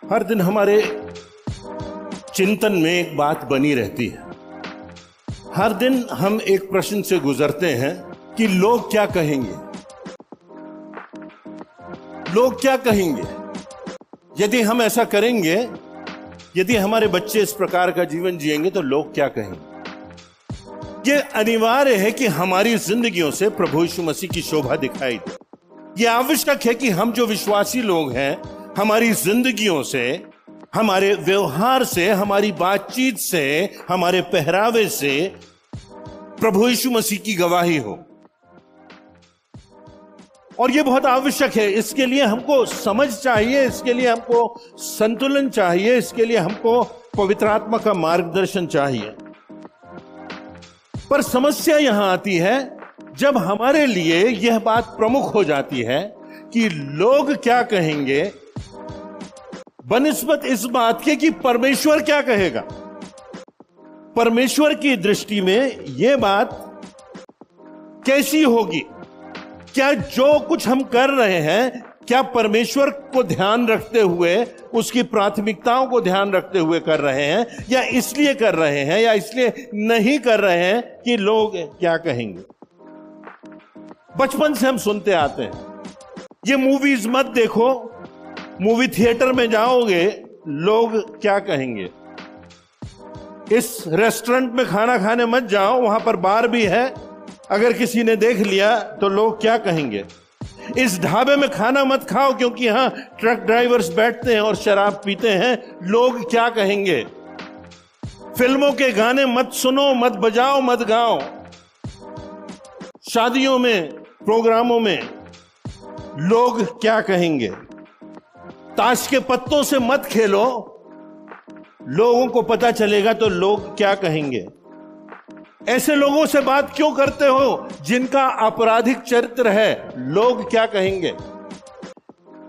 हर दिन हमारे चिंतन में एक बात बनी रहती है। हर दिन हम एक प्रश्न से गुजरते हैं कि लोग क्या कहेंगे, लोग क्या कहेंगे। यदि हम ऐसा करेंगे, यदि हमारे बच्चे इस प्रकार का जीवन जिएंगे तो लोग क्या कहेंगे। यह अनिवार्य है कि हमारी जिंदगियों से प्रभु यीशु मसीह की शोभा दिखाई दे। यह आवश्यक है कि हम जो विश्वासी लोग हैं, हमारी जिंदगियों से, हमारे व्यवहार से, हमारी बातचीत से, हमारे पहरावे से प्रभु यीशु मसीह की गवाही हो। और यह बहुत आवश्यक है। इसके लिए हमको समझ चाहिए, इसके लिए हमको संतुलन चाहिए, इसके लिए हमको पवित्र आत्मा का मार्गदर्शन चाहिए। पर समस्या यहां आती है जब हमारे लिए यह बात प्रमुख हो जाती है कि लोग क्या कहेंगे बनिस्बत इस बात के कि परमेश्वर क्या कहेगा। परमेश्वर की दृष्टि में यह बात कैसी होगी? क्या जो कुछ हम कर रहे हैं, क्या परमेश्वर को ध्यान रखते हुए, उसकी प्राथमिकताओं को ध्यान रखते हुए कर रहे हैं, या इसलिए कर रहे हैं, या इसलिए नहीं कर रहे हैं कि लोग क्या कहेंगे। बचपन से हम सुनते आते हैं, ये मूवीज मत देखो, मूवी थिएटर में जाओगे लोग क्या कहेंगे। इस रेस्टोरेंट में खाना खाने मत जाओ, वहां पर बार भी है, अगर किसी ने देख लिया तो लोग क्या कहेंगे। इस ढाबे में खाना मत खाओ क्योंकि यहां ट्रक ड्राइवर्स बैठते हैं और शराब पीते हैं, लोग क्या कहेंगे। फिल्मों के गाने मत सुनो, मत बजाओ, मत गाओ। शादियों में, प्रोग्रामों में लोग क्या कहेंगे। ताश के पत्तों से मत खेलो, लोगों को पता चलेगा तो लोग क्या कहेंगे। ऐसे लोगों से बात क्यों करते हो जिनका आपराधिक चरित्र है, लोग क्या कहेंगे।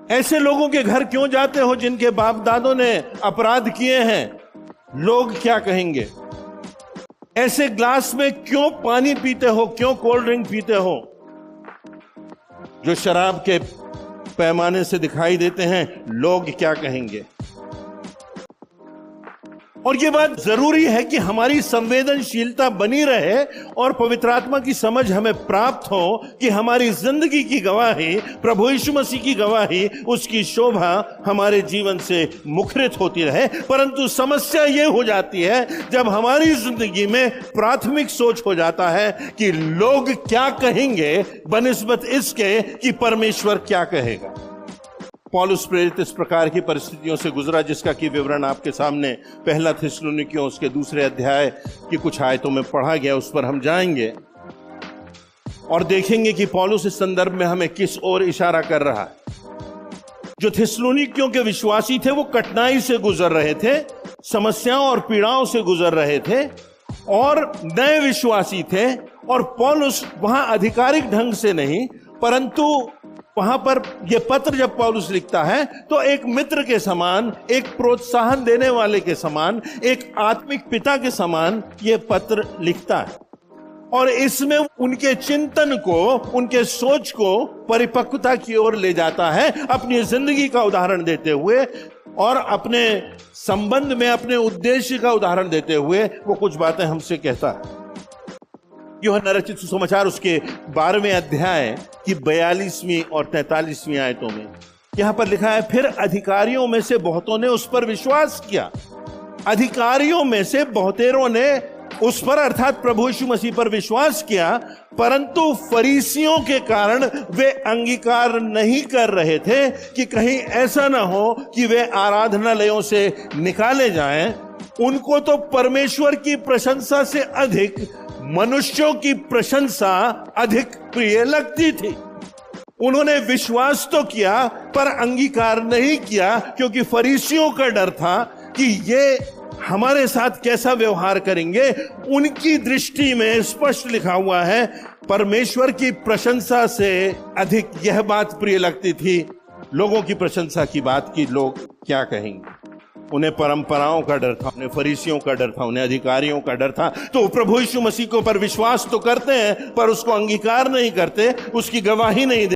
ऐसे लोगों के घर क्यों जाते हो जिनके बाप दादों ने अपराध किए हैं, लोग क्या कहेंगे। ऐसे ग्लास में क्यों पानी पीते हो, क्यों कोल्ड ड्रिंक पीते हो जो शराब के पैमाने से दिखाई देते हैं, लोग क्या कहेंगे। और यह बात जरूरी है कि हमारी संवेदनशीलता बनी रहे और पवित्र आत्मा की समझ हमें प्राप्त हो कि हमारी जिंदगी की गवाही, प्रभु यीशु मसीह की गवाही, उसकी शोभा हमारे जीवन से मुखरित होती रहे। परंतु समस्या यह हो जाती है जब हमारी जिंदगी में प्राथमिक सोच हो जाता है कि लोग क्या कहेंगे बनिस्बत इसके कि परमेश्वर क्या कहेगा। पौलुस प्रेरित इस प्रकार की परिस्थितियों से गुजरा जिसका कि विवरण आपके सामने पहला थिस्सलुनीकियों उसके 2 अध्याय की कुछ आयतों में पढ़ा गया। उस पर हम जाएंगे और देखेंगे कि पौलुस इस संदर्भ में हमें किस ओर इशारा कर रहा है। जो थिस्सलुनीकियों के विश्वासी थे वो कठिनाई से गुजर रहे थे, समस्याओं और पीड़ाओं से गुजर रहे थे और नए विश्वासी थे। और पौलुस वहां आधिकारिक ढंग से नहीं, परंतु वहां पर यह पत्र जब पौलुस लिखता है तो एक मित्र के समान, एक प्रोत्साहन देने वाले के समान, एक आत्मिक पिता के समान यह पत्र लिखता है। और इसमें उनके चिंतन को, उनके सोच को परिपक्वता की ओर ले जाता है, अपनी जिंदगी का उदाहरण देते हुए और अपने संबंध में अपने उद्देश्य का उदाहरण देते हुए वो कुछ बातें हमसे कहता है। यूहन्ना रचित सुसमाचार उसके 12वें अध्याय की 42वीं और 43वीं आयतों में यहां पर लिखा है, फिर अधिकारियों में से बहुतों ने उस पर विश्वास किया। अधिकारियों में से बहुतेरों ने उस पर अर्थात प्रभु यीशु मसीह पर विश्वास किया, परंतु फरीसियों के कारण वे अंगीकार नहीं कर रहे थे कि कहीं ऐसा ना हो कि वे आराधनालयों से निकाले जाएं। उनको तो परमेश्वर की प्रशंसा से अधिक मनुष्यों की प्रशंसा अधिक प्रिय लगती थी। उन्होंने विश्वास तो किया पर अंगीकार नहीं किया क्योंकि फरीसियों का डर था कि ये हमारे साथ कैसा व्यवहार करेंगे। उनकी दृष्टि में स्पष्ट लिखा हुआ है, परमेश्वर की प्रशंसा से अधिक यह बात प्रिय लगती थी, लोगों की प्रशंसा की बात की लोग क्या कहेंगे। उन्हें परंपराओं का डर था, उन्हें फरीसियों का डर था, उन्हें अधिकारियों का डर था। तो प्रभु यीशु मसीह को पर विश्वास तो करते हैं पर उसको अंगीकार नहीं करते, उसकी गवाही नहीं देते।